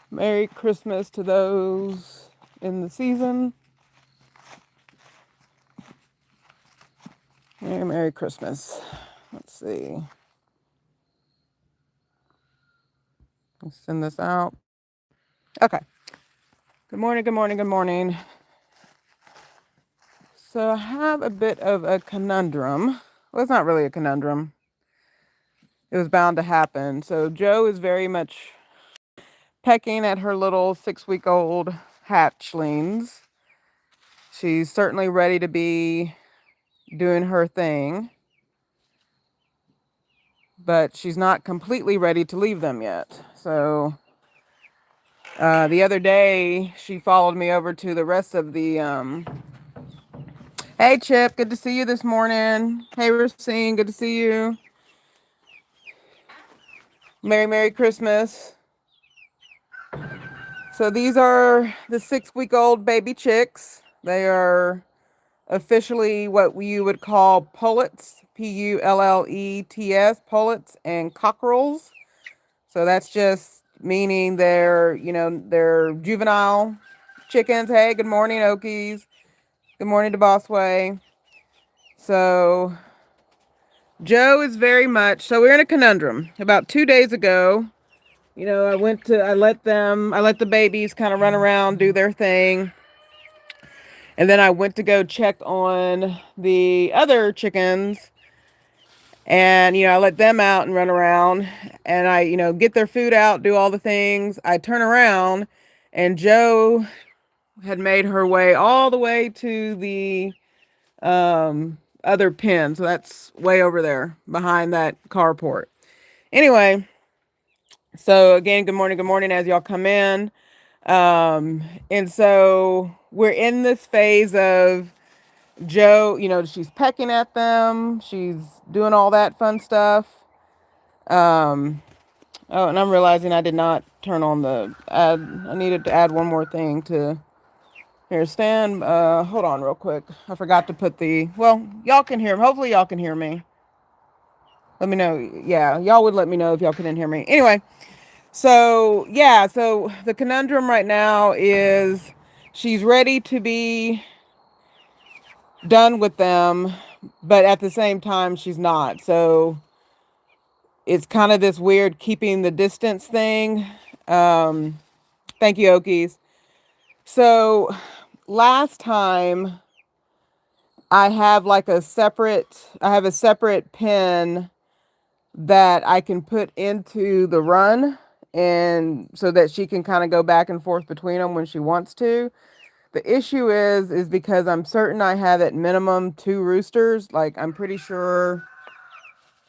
Merry Christmas to those in the season. Merry Christmas. Let's see. Let's send this out. Okay. Good morning, good morning, good morning. So I have a bit of a conundrum. Well, it's not really a conundrum. It was bound to happen. So Joe is very much pecking at her little 6-week-old hatchlings. She's certainly ready to be doing her thing, but she's not completely ready to leave them yet. So the other day, she followed me over to the rest of the. Hey, Chip, good to see you this morning. Hey, Racine, good to see you. Merry Christmas. So these are the 6-week-old baby chicks. They are officially what you would call pullets, Pullets, pullets, and cockerels. So that's just meaning they're juvenile chickens. Hey, good morning, Okies. Good morning to Bossway. So Joe is very much, so we're in a conundrum. About 2 days ago, I let the babies kind of run around, do their thing. And then I went to go check on the other chickens. And, I let them out and run around, and I, get their food out, do all the things. I turn around, and Joe had made her way all the way to the other pen. So that's way over there behind that carport. Anyway, so again, good morning as y'all come in. And so we're in this phase of Joe, she's pecking at them. She's doing all that fun stuff. Oh, and I'm realizing I did not turn on the add. I needed to add one more thing to here. Stand. Hold on real quick. I forgot to put well, y'all can hear me. Hopefully y'all can hear me. Let me know. Yeah, y'all would let me know if y'all couldn't hear me. Anyway, so yeah, so the conundrum right now is she's ready to be done with them, but at the same time she's not. So it's kind of this weird keeping the distance thing. Thank you, Okies. So last time I have a separate pin that I can put into the run, and so that she can kind of go back and forth between them when she wants to. The issue is because I'm certain I have at minimum 2 roosters. Like, I'm pretty sure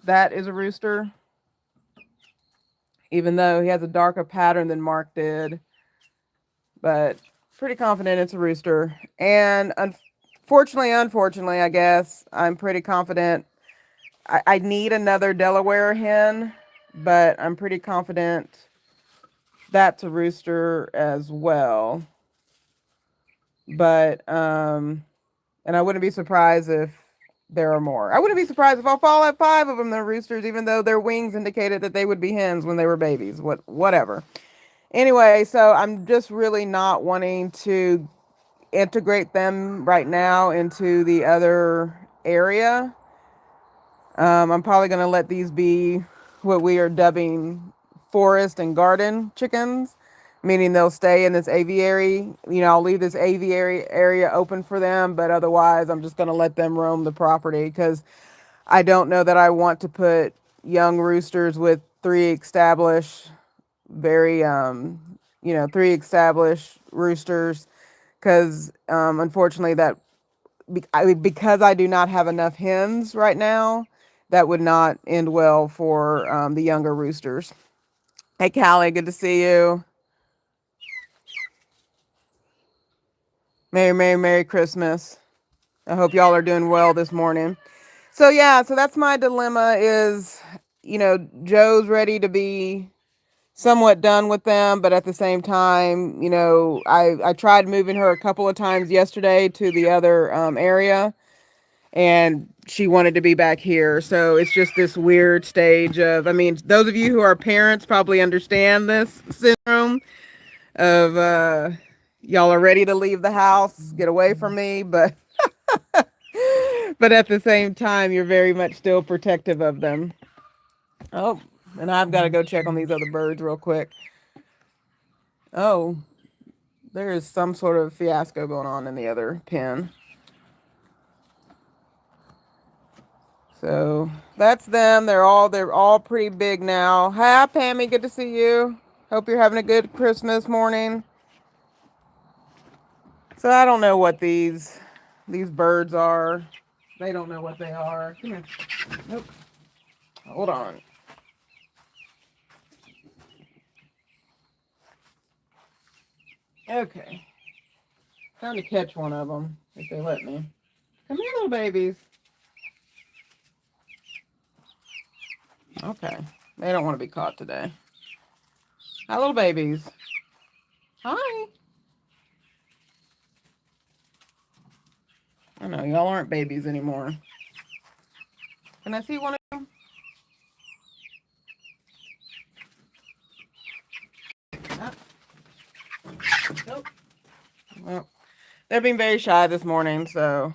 that is a rooster, even though he has a darker pattern than Mark did. But pretty confident it's a rooster. And unfortunately, I guess I'm pretty confident. I need another Delaware hen, but I'm pretty confident that's a rooster as well. But and I wouldn't be surprised if there are more. I wouldn't be surprised if I fall at 5 of them they're roosters, even though their wings indicated that they would be hens when they were babies. Whatever. Anyway, so I'm just really not wanting to integrate them right now into the other area. I'm probably going to let these be what we are dubbing forest and garden chickens, meaning they'll stay in this aviary. I'll leave this aviary area open for them, but otherwise I'm just going to let them roam the property, because I don't know that I want to put young roosters with very, three established roosters, because unfortunately because I do not have enough hens right now, that would not end well for the younger roosters. Hey, Callie, good to see you. Merry Christmas. I hope y'all are doing well this morning. So yeah, so that's my dilemma is, Joe's ready to be somewhat done with them, but at the same time, I tried moving her a couple of times yesterday to the other area, and she wanted to be back here. So it's just this weird stage of, those of you who are parents probably understand this syndrome. of y'all are ready to leave the house, get away from me, but but at the same time, you're very much still protective of them. Oh, and I've got to go check on these other birds real quick. Oh, there is some sort of fiasco going on in the other pen. So that's them. They're all pretty big now. Hi, Pammy. Good to see you. Hope you're having a good Christmas morning. So I don't know what these birds are. They don't know what they are. Come here. Nope. Hold on. Okay. Time to catch one of them if they let me. Come here, little babies. Okay. They don't want to be caught today. Hi, little babies. Hi. I know, y'all aren't babies anymore. Can I see one of them? Ah. Nope. Well, they're being very shy this morning, so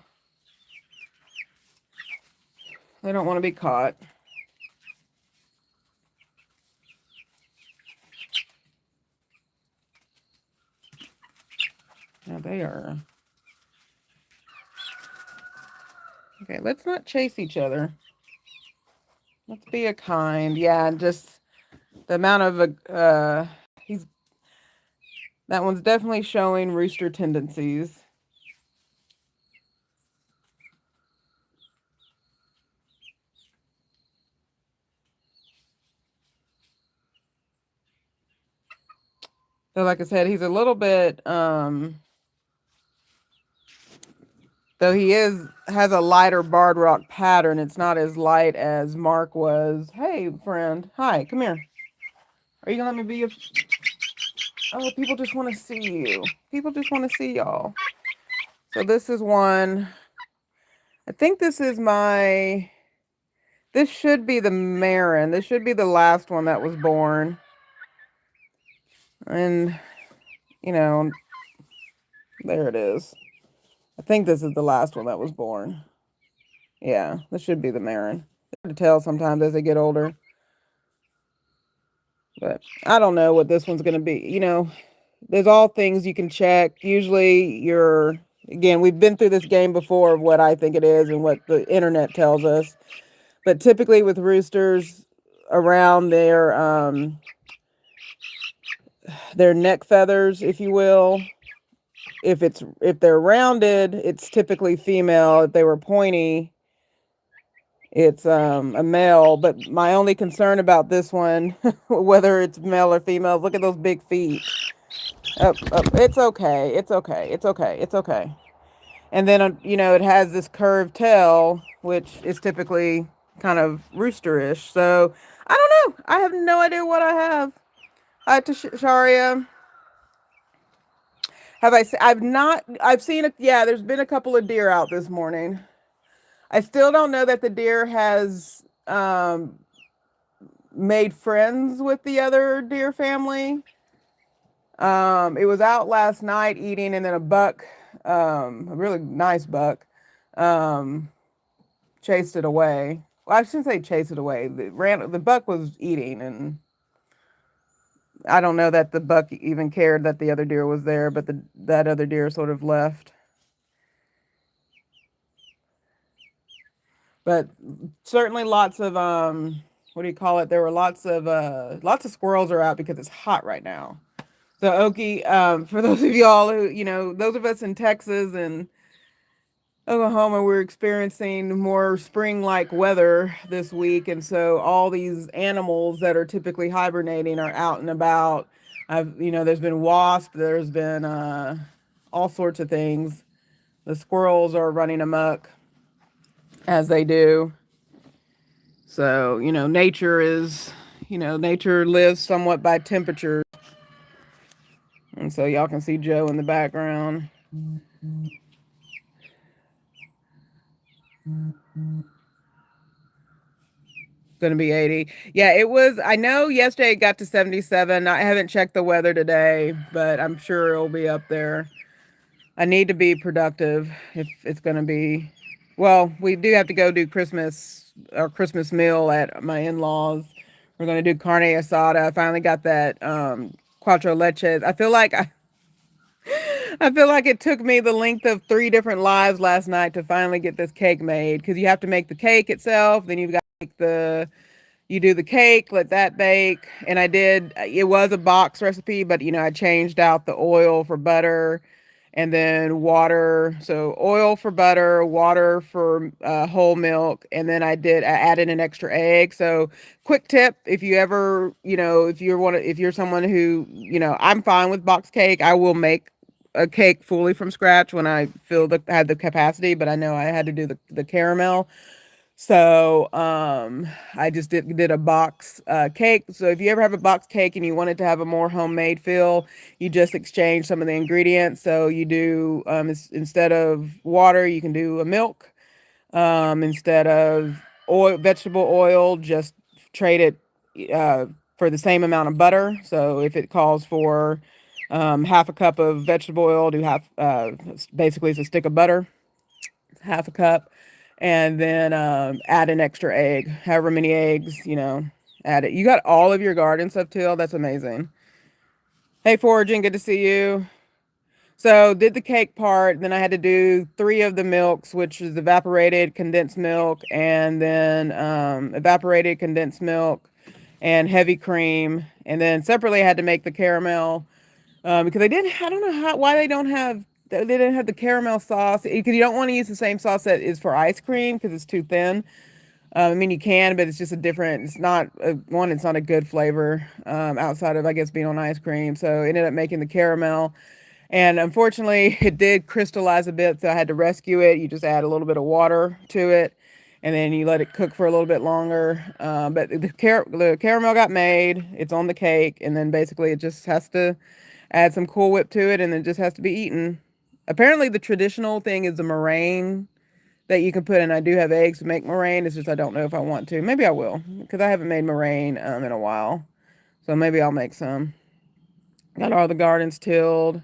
they don't want to be caught. Yeah, they are. Okay, let's not chase each other. Let's be a kind. Yeah, and just the amount of he's that one's definitely showing rooster tendencies. So like I said, he's a little bit though he has a lighter barred rock pattern. It's not as light as Mark was. Hey, friend. Hi, come here. Are you gonna let me be a... Oh, people just want to see you. People just want to see y'all. So this is one. I think this is my... This should be the Marin. This should be the last one that was born. And, you know, there it is. I think this is the last one that was born. Yeah, this should be the Marin. It's hard to tell sometimes as they get older. But I don't know what this one's going to be. You know, there's all things you can check. Usually again, we've been through this game before of what I think it is and what the internet tells us. But typically with roosters around their neck feathers, if you will, if they're rounded, it's typically female. If they were pointy, it's a male. But my only concern about this one, whether it's male or female, look at those big feet. Up. It's okay. It's okay. It's okay. It's okay. And then, you know, it has this curved tail, which is typically kind of roosterish. So I don't know. I have no idea what I have. Hi, Sharia. I've not, I've seen it. Yeah, there's been a couple of deer out this morning. I still don't know that the deer has made friends with the other deer family. It was out last night eating, and then a buck, a really nice buck, chased it away. Well, I shouldn't say chased it away. The buck was eating, and I don't know that the buck even cared that the other deer was there, but that other deer sort of left. But certainly lots of what do you call it? There were lots of squirrels are out because it's hot right now. So Okie, for those of y'all who, you know, those of us in Texas and Oklahoma, we're experiencing more spring-like weather this week, and so all these animals that are typically hibernating are out and about. There's been wasp, there's been all sorts of things. The squirrels are running amok as they do. So, nature lives somewhat by temperature. And so y'all can see Joe in the background. going to be 80. Yeah, it was. I know yesterday it got to 77. I haven't checked the weather today, but I'm sure it'll be up there. I need to be productive if it's going to be. Well, we do have to go do our Christmas meal at my in-laws. We're going to do carne asada. I finally got that cuatro leches. I feel like it took me the length of three different lives last night to finally get this cake made because you have to make the cake itself, then you've got to make you do the cake, let that bake. And it was a box recipe, but I changed out the oil for butter and then water. So oil for butter, water for whole milk. And then I added an extra egg. So quick tip, if you ever, if you're someone who, I'm fine with box cake. I will make a cake fully from scratch when I had the capacity, but I know I had to do the caramel. So I just did a box cake. So if you ever have a box cake and you want it to have a more homemade feel, you just exchange some of the ingredients. So you do instead of water, you can do a milk. Instead of vegetable oil, just trade it for the same amount of butter. So if it calls for half a cup of vegetable oil, do half. Basically, it's a stick of butter, half a cup, and then add an extra egg, however many eggs, add it. You got all of your garden stuff till. That's amazing. Hey, Foraging, good to see you. So did the cake part, then I had to do three of the milks, which is evaporated condensed milk, and then evaporated condensed milk and heavy cream. And then separately I had to make the caramel because I don't know why they didn't have the caramel sauce because you don't want to use the same sauce that is for ice cream because it's too thin. I mean, you can, but it's just it's not it's not a good flavor outside of, I guess, being on ice cream. So I ended up making the caramel. And unfortunately, it did crystallize a bit, so I had to rescue it. You just add a little bit of water to it, and then you let it cook for a little bit longer. But the caramel got made. It's on the cake, and then basically it just has to add some Cool Whip to it, and it just has to be eaten. Apparently, the traditional thing is the meringue that you can put in. I do have eggs to make meringue. It's just I don't know if I want to. Maybe I will, because I haven't made meringue in a while. So maybe I'll make some. Got all the gardens tilled.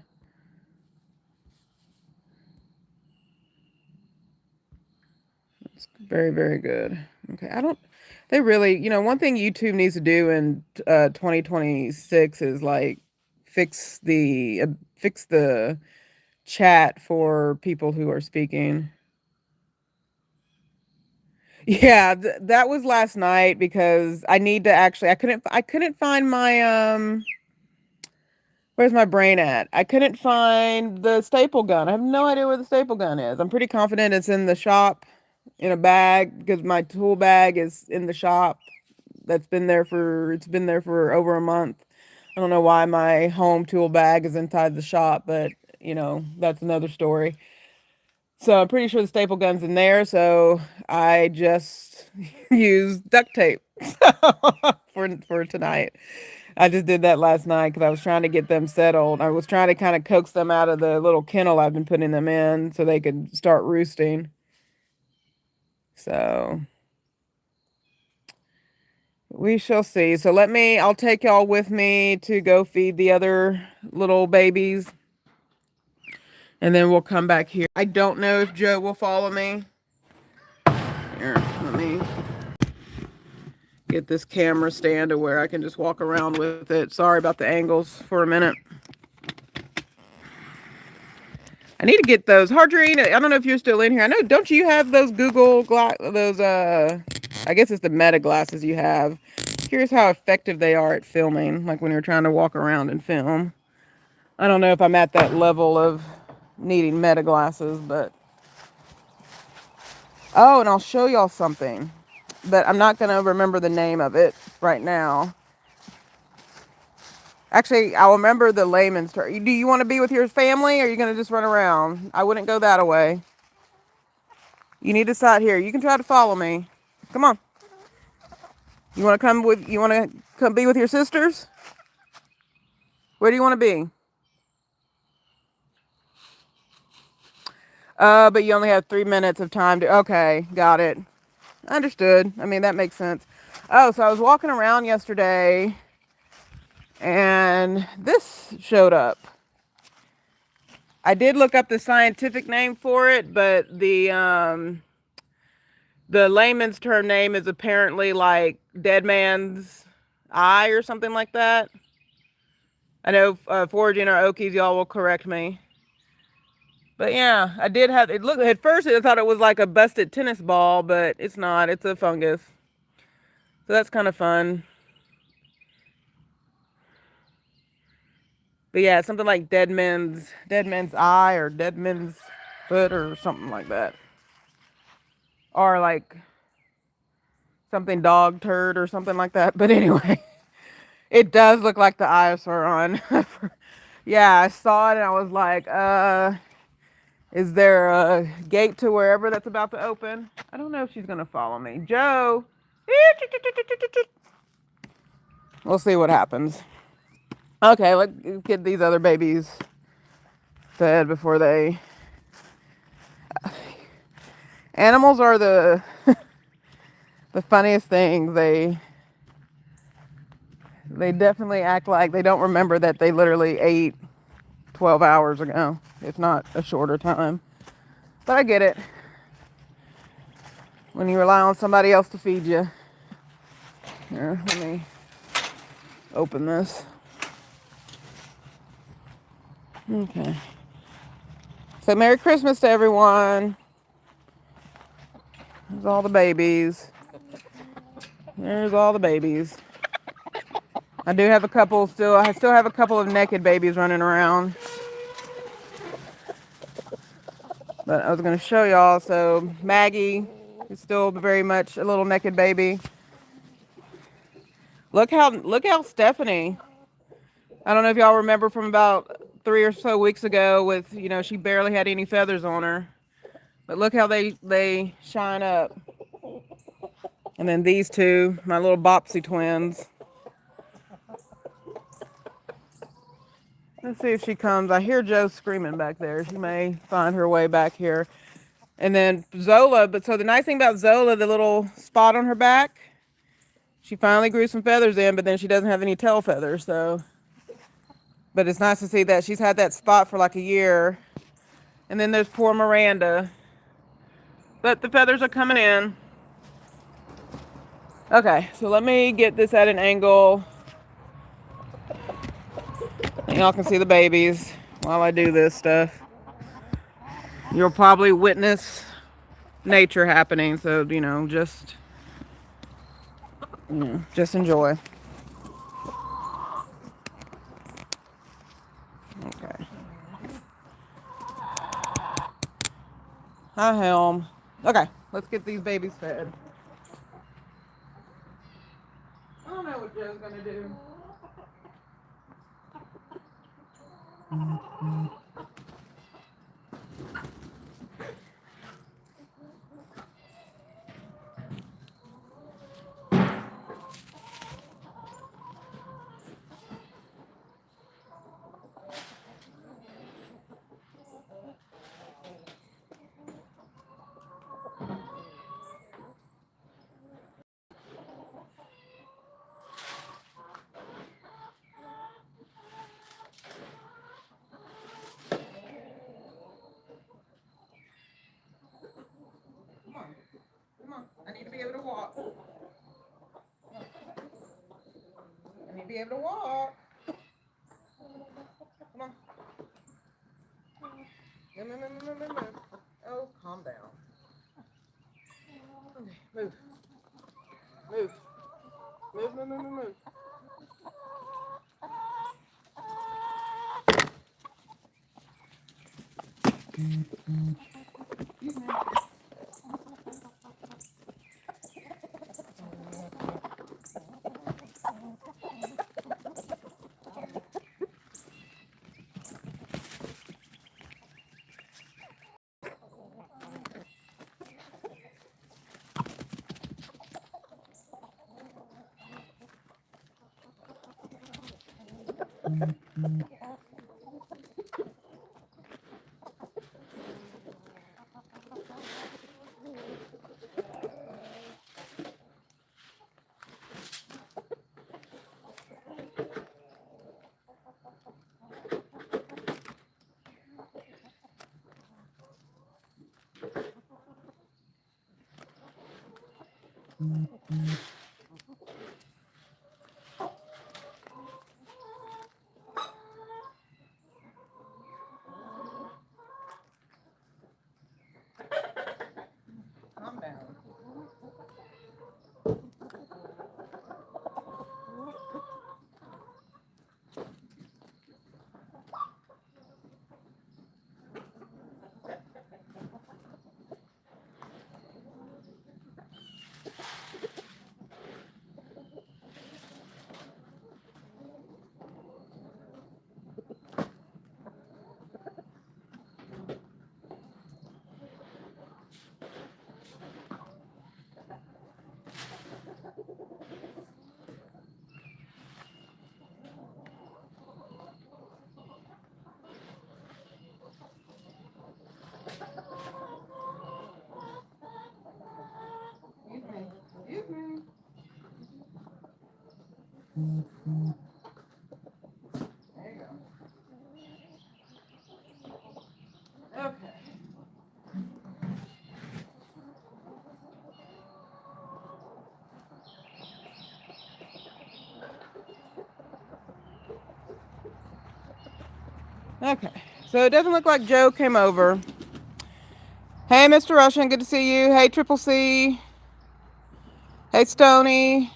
It's very, very good. Okay, they really, one thing YouTube needs to do in 2026 is like fix the chat for people who are speaking. Yeah, that was last night because I need to actually I couldn't find my where's my brain at? I couldn't find the staple gun. I have no idea where the staple gun is. I'm pretty confident it's in the shop in a bag because my tool bag is in the shop. It's been there for over a month. I don't know why my home tool bag is inside the shop, but that's another story. So I'm pretty sure the staple gun's in there. So I just used duct tape for tonight. I just did that last night because I was trying to get them settled. I was trying to kind of coax them out of the little kennel I've been putting them in so they could start roosting. So we shall see. So I'll take y'all with me to go feed the other little babies. And then we'll come back here. I don't know if Joe will follow me. Here, let me get this camera stand to where I can just walk around with it. Sorry about the angles for a minute. I need to get those. Hardrine, I don't know if you're still in here. I know, don't you have those I guess it's the Meta glasses you have. Curious how effective they are at filming, like when you're trying to walk around and film. I don't know if I'm at that level of needing Meta glasses, but... Oh, and I'll show y'all something. But I'm not going to remember the name of it right now. Actually, I'll remember the layman's term. Do you want to be with your family, or are you going to just run around? I wouldn't go that way. You need to sit here. You can try to follow me. Come on. You want to come be with your sisters? Where do you want to be? But you only have 3 minutes of time to... Okay, got it. Understood. I mean, that makes sense. Oh, so I was walking around yesterday and this showed up. I did look up the scientific name for it, but the layman's term name is apparently like dead man's eye or something like that. I know foraging or Okies, y'all will correct me. But yeah, I did have it. Look, at first I thought it was like a busted tennis ball, but it's not. It's a fungus. So that's kind of fun. But yeah, it's something like dead man's eye or dead man's foot or something like that. Or like something dog turd or something like that. But anyway, it does look like the Iosauron. Yeah, I saw it and I was like, is there a gate to wherever that's about to open? I don't know if she's gonna follow me. Joe. We'll see what happens. Okay, let's get these other babies fed before they. Animals are the the funniest things. They definitely act like they don't remember that they literally ate 12 hours ago, if not a shorter time. But I get it. When you rely on somebody else to feed you. Here, let me open this. Okay. So Merry Christmas to everyone. There's all the babies. There's all the babies. I do have a couple still. I still have a couple of naked babies running around. But I was going to show y'all. So Maggie is still very much a little naked baby. Look how Stephanie. I don't know if y'all remember from about 3 or so weeks ago with, she barely had any feathers on her. But look how they shine up. And then these two, my little Bopsy twins. Let's see if she comes. I hear Joe screaming back there. She may find her way back here. And then Zola, but so the nice thing about Zola, the little spot on her back, she finally grew some feathers in, but then she doesn't have any tail feathers, so. But it's nice to see that she's had that spot for like a year. And then there's poor Miranda. But the feathers are coming in. Okay, so let me get this at an angle. And y'all can see the babies while I do this stuff. You'll probably witness nature happening, so, just enjoy. Okay. Hi, Helm. Okay, let's get these babies fed. I don't know what Joe's gonna do. Come on. I need to be able to walk. I need to be able to walk. Come on. No. Oh, calm down. Okay, move. Move. Move. Excuse me. Calm down. Excuse me. There you go. Okay. Okay. So it doesn't look like Joe came over. Hey, Mr. Russian, good to see you. Hey, Triple C. Hey, Stony.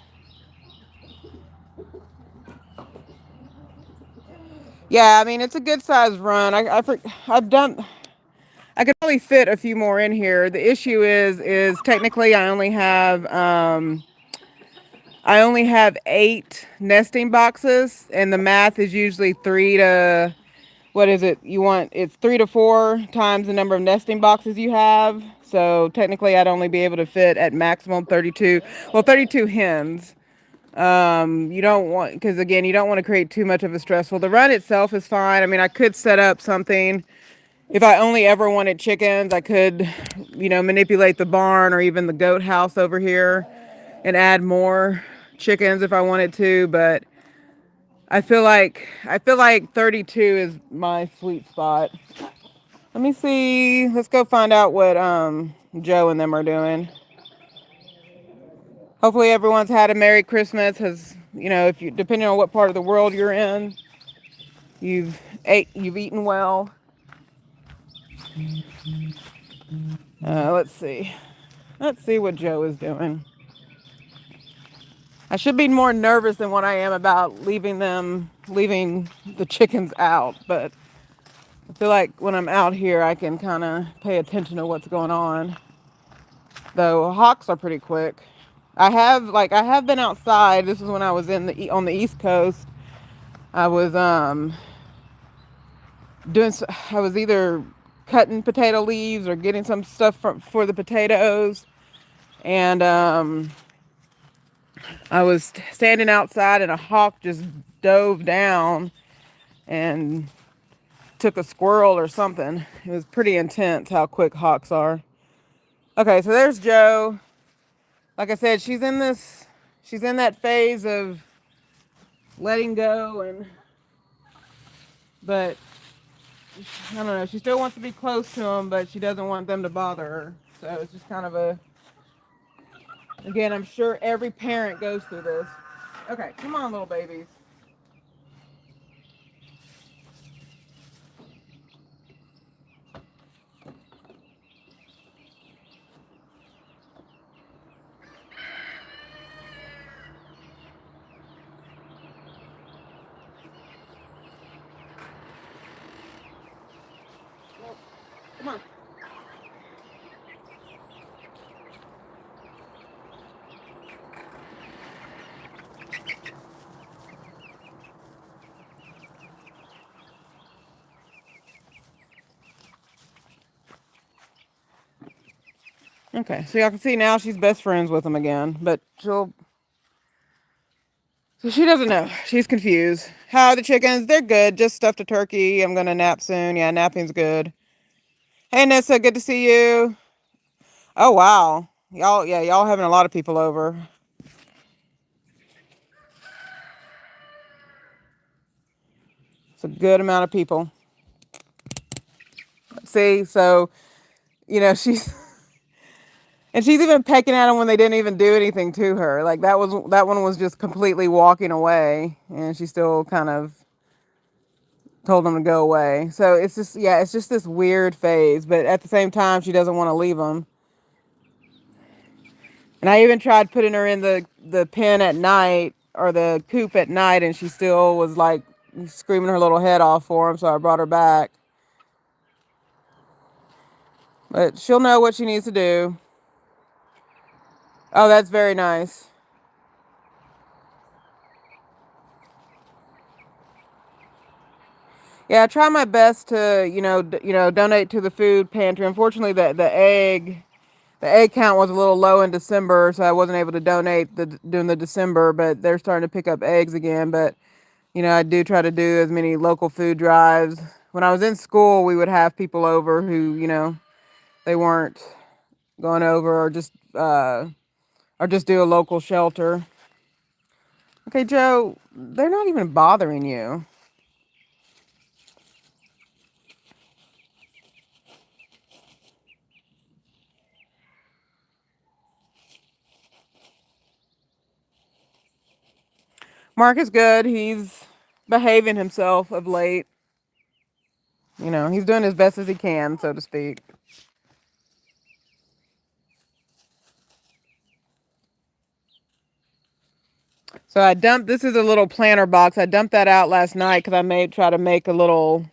Yeah, I mean it's a good sized run. I've done. I could probably fit a few more in here. The issue is technically I only have 8 nesting boxes, and the math is usually 3 to what is it? It's 3 to 4 times the number of nesting boxes you have. So technically, I'd only be able to fit at maximum 32. Well, 32 hens. You don't want, because again, you don't want to create too much of a stress. Well, the run itself is fine. I mean, I could set up something. If I only ever wanted chickens, I could, manipulate the barn or even the goat house over here and add more chickens if I wanted to. But I feel like 32 is my sweet spot. Let me see. Let's go find out what Joe and them are doing. Hopefully everyone's had a Merry Christmas. Has if you depending on what part of the world you're in, you've eaten well. Let's see. Let's see what Joe is doing. I should be more nervous than what I am about leaving the chickens out, but I feel like when I'm out here, I can kind of pay attention to what's going on. Though hawks are pretty quick. I have been outside. This is when I was on the East Coast. I was doing. I was either cutting potato leaves or getting some stuff for the potatoes, and I was standing outside, and a hawk just dove down and took a squirrel or something. It was pretty intense how quick hawks are. Okay, so there's Joe. Like I said, she's in that phase of letting go, but I don't know, she still wants to be close to them, but she doesn't want them to bother her. So it's just kind of again, I'm sure every parent goes through this. Okay, come on, little babies. Come on. Okay, so y'all can see now she's best friends with them again, but so she doesn't know. She's confused. How are the chickens? They're good. Just stuffed a turkey. I'm gonna nap soon. Yeah, napping's good. Hey Nissa, good to see you. Oh wow. Y'all having a lot of people over. It's a good amount of people. See, so she's And she's even pecking at them when they didn't even do anything to her. Like that one was just completely walking away, and she still kind of told them to go away. So it's just yeah, it's just this weird phase. But at the same time, she doesn't want to leave them. And I even tried putting her in the pen at night or the coop at night, and she still was like screaming her little head off for him. So I brought her back. But she'll know what she needs to do. Oh, that's very nice. Yeah, I try my best to, donate to the food pantry. Unfortunately, the egg count was a little low in December, so I wasn't able to donate during the December. But they're starting to pick up eggs again. But I do try to do as many local food drives. When I was in school, we would have people over who, they weren't going over or just do a local shelter. Okay, Joe, they're not even bothering you. Mark is good. He's behaving himself of late. He's doing as best as he can, so to speak. So I dumped. This is a little planter box. I dumped that out last night because I made try to make a little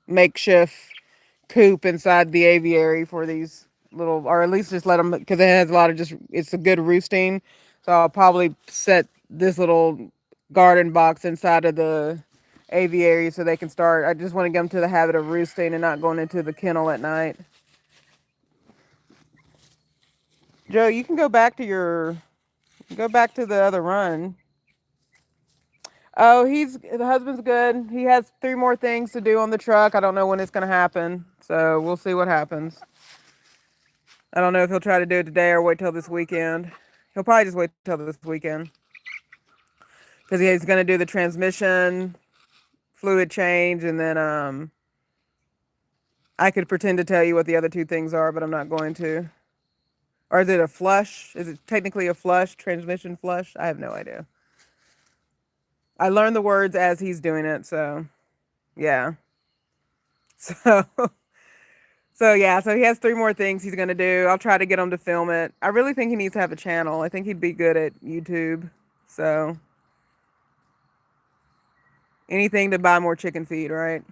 makeshift coop inside the aviary for these little, or at least just let them because it has a lot of just. It's a good roosting, so I'll probably set this little garden box inside of the aviary so they can start. I just want to get them to the habit of roosting and not going into the kennel at night. Joe, you can go back to the other run. Oh, the husband's good. He has 3 more things to do on the truck. I don't know when it's going to happen. So we'll see what happens. I don't know if he'll try to do it today or wait till this weekend. He'll probably just wait till this weekend. Because he's going to do the transmission, fluid change, and then I could pretend to tell you what the other 2 things are, but I'm not going to. Or is it a flush? Is it technically a flush, transmission flush? I have no idea. I learned the words as he's doing it, so yeah. So so he has 3 more things he's gonna do. I'll try to get him to film it. I really think he needs to have a channel. I think he'd be good at YouTube. So anything to buy more chicken feed, right?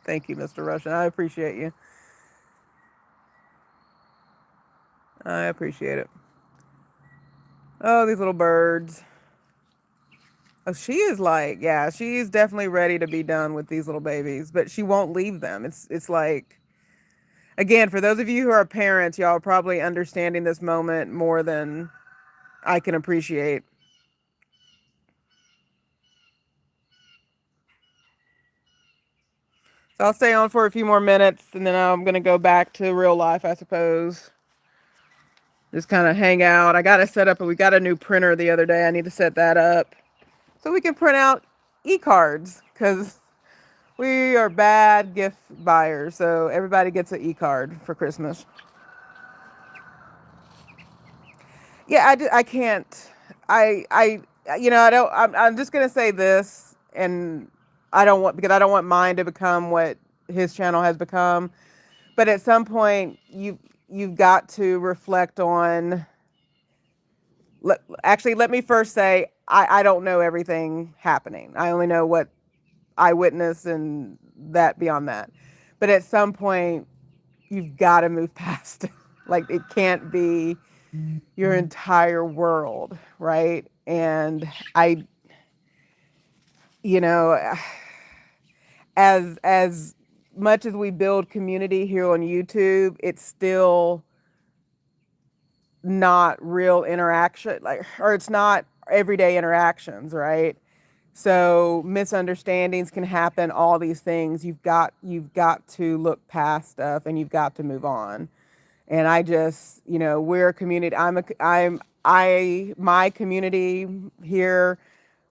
Thank you, Mr. Russian. I appreciate you. I appreciate it. Oh, these little birds. Oh, she is like, yeah, she's definitely ready to be done with these little babies, but she won't leave them. It's like, again, for those of you who are parents, y'all are probably understanding this moment more than I can appreciate. So I'll stay on for a few more minutes and then I'm going to go back to real life, I suppose. Just kind of hang out. I got to set up, we got a new printer the other day. I need to set that up so we can print out e-cards because we are bad gift buyers. So everybody gets an e-card for Christmas. Yeah, I can't. I, I don't, I'm just going to say this and because I don't want mine to become what his channel has become. But at some point, you've got to reflect on. Actually, let me first say I don't know everything happening. I only know what I witnessed and that beyond that. But at some point, you've got to move past it. Like it can't be your entire world, right? And I, you know, as much as we build community here on YouTube, it's still not real interaction, like, or it's not everyday interactions, right? So misunderstandings can happen, all these things. You've got to look past stuff and you've got to move on. And I just, we're a community. My community here,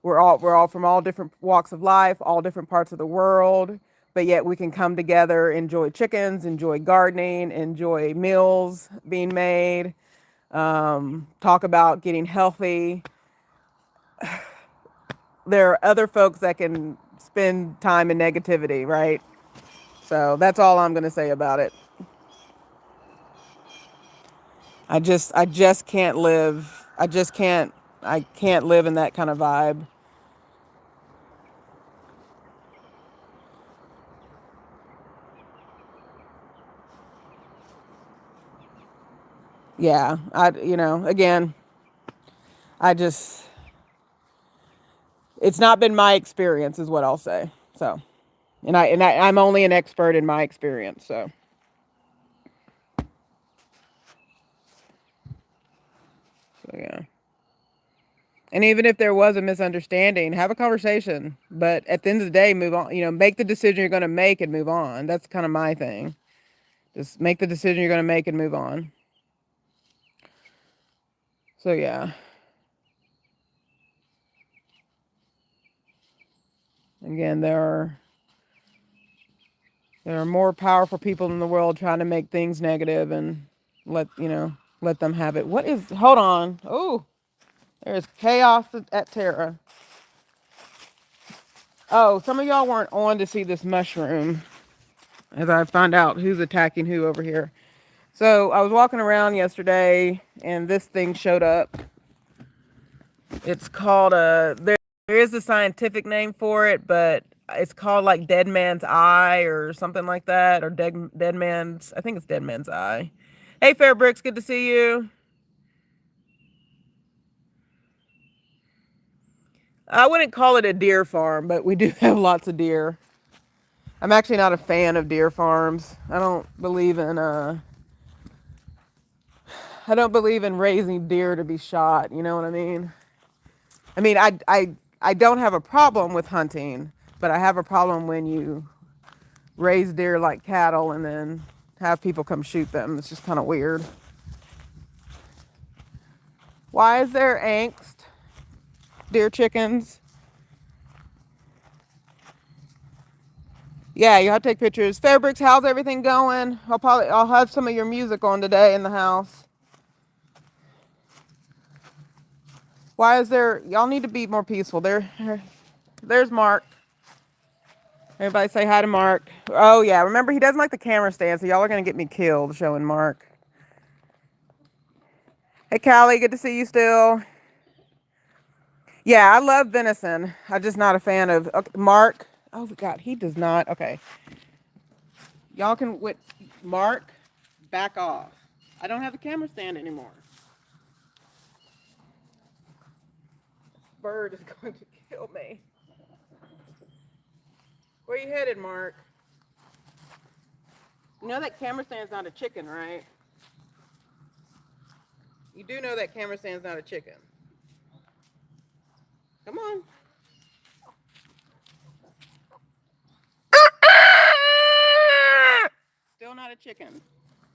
we're all from all different walks of life, all different parts of the world. but yet we can come together, enjoy chickens, enjoy gardening, enjoy meals being made, talk about getting healthy. There are other folks that can spend time in negativity, right? So that's all I'm going to say about it. I just can't live. I can't live in that kind of vibe. Yeah, again, I just, it's not been my experience is what I'll say. So, I'm only an expert in my experience. So yeah. And even if there was a misunderstanding, have a conversation. But at the end of the day, move on. Make the decision you're going to make and move on. That's kind of my thing. Just make the decision you're going to make and move on. So yeah. Again, there are more powerful people in the world trying to make things negative and let them have it. What is? Hold on. Oh, there's chaos at Terra. Oh, some of y'all weren't on to see this mushroom as I find out who's attacking who over here. So I was walking around yesterday and this thing showed up. It's called there is a scientific name for it, but it's called like dead man's eye or something like that, or dead man's, I think it's dead man's eye. Hey Fairbricks, good to see you. I wouldn't call it a deer farm, but we do have lots of deer. I'm actually not a fan of deer farms. I don't believe in raising deer to be shot, you know what I mean? I mean, I don't have a problem with hunting, but I have a problem when you raise deer like cattle and then have people come shoot them. It's just kind of weird. Why is there angst? Deer chickens. Yeah, you have to take pictures. Fairbricks, how's everything going? I'll have some of your music on today in the house. Why is there? Y'all need to be more peaceful. There's Mark. Everybody say hi to Mark. Oh yeah, remember he doesn't like the camera stand, so y'all are gonna get me killed showing Mark. Hey Callie, good to see you still. Yeah, I love venison. I'm just not a fan of Mark. Oh God, he does not. Okay, y'all can Mark, back off. I don't have a camera stand anymore. Bird is going to kill me. Where you headed, Mark? You know that camera stand's not a chicken, right? You do know that camera stand's not a chicken. Come on. Still not a chicken.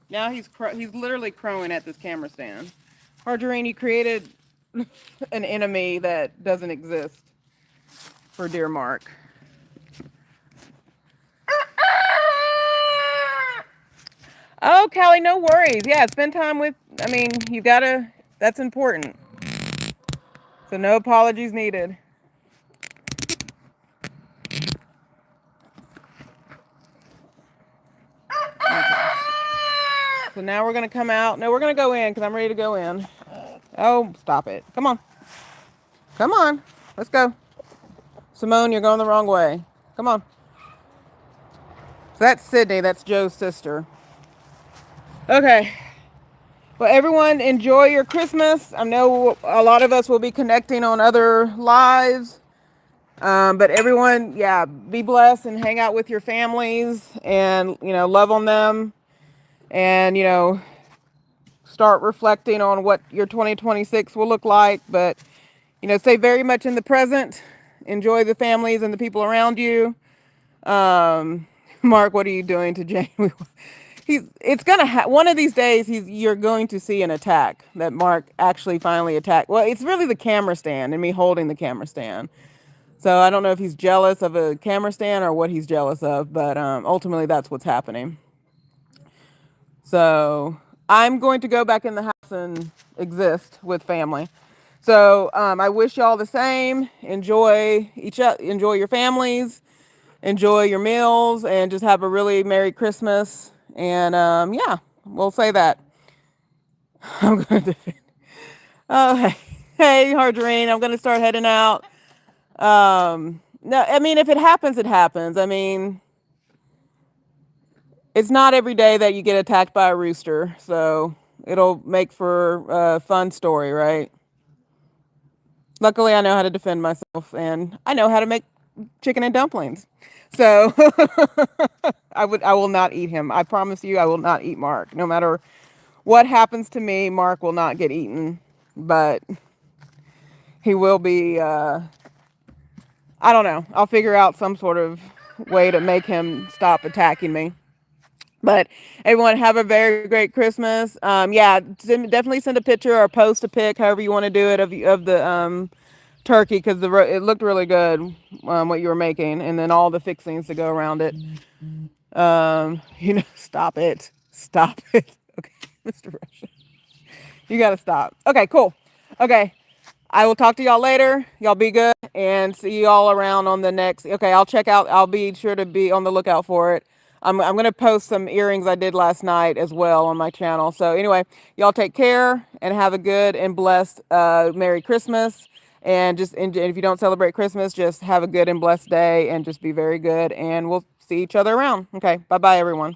Now he's literally crowing at this camera stand. Margarine, you created an enemy that doesn't exist for dear Mark. Oh, Callie, no worries. Yeah, spend time with, you gotta, that's important. So no apologies needed. Okay. So now we're gonna come out. No, we're gonna go in because I'm ready to go in. Oh, stop it. Come on. Come on. Let's go. Simone, you're going the wrong way. Come on. So that's Sydney. That's Joe's sister. Okay. Well, everyone, enjoy your Christmas. I know a lot of us will be connecting on other lives. But everyone, yeah, be blessed and hang out with your families and, love on them and, start reflecting on what your 2026 will look like. But, stay very much in the present. Enjoy the families and the people around you. Mark, what are you doing to Jamie? It's gonna one of these days you're going to see an attack that Mark actually finally attacked. Well, it's really the camera stand and me holding the camera stand. So I don't know if he's jealous of a camera stand or what he's jealous of, but ultimately that's what's happening. So I'm going to go back in the house and exist with family. So I wish y'all the same. Enjoy your families, enjoy your meals, and just have a really Merry Christmas. And yeah, we'll say that. I'm going to. Oh, hey, Margarine, I'm going to start heading out. No, I mean, if it happens, it happens. I mean, it's not every day that you get attacked by a rooster, so it'll make for a fun story, right? Luckily, I know how to defend myself, and I know how to make chicken and dumplings. So I will not eat him. I promise you, I will not eat Mark. No matter what happens to me, Mark will not get eaten. But he will be. I don't know. I'll figure out some sort of way to make him stop attacking me. But everyone, have a very great Christmas. Yeah, definitely send a picture or post a pic, however you want to do it, of the turkey, because it looked really good, what you were making, and then all the fixings to go around it. Stop it, stop it. Okay, Mr. Russia, you gotta stop. Okay, cool. Okay, I will talk to y'all later. Y'all be good and see y'all around on the next. Okay, I'll check out. I'll be sure to be on the lookout for it. I'm going to post some earrings I did last night as well on my channel. So anyway, y'all take care and have a good and blessed Merry Christmas. And if you don't celebrate Christmas, just have a good and blessed day and just be very good. And we'll see each other around. Okay, bye bye, everyone.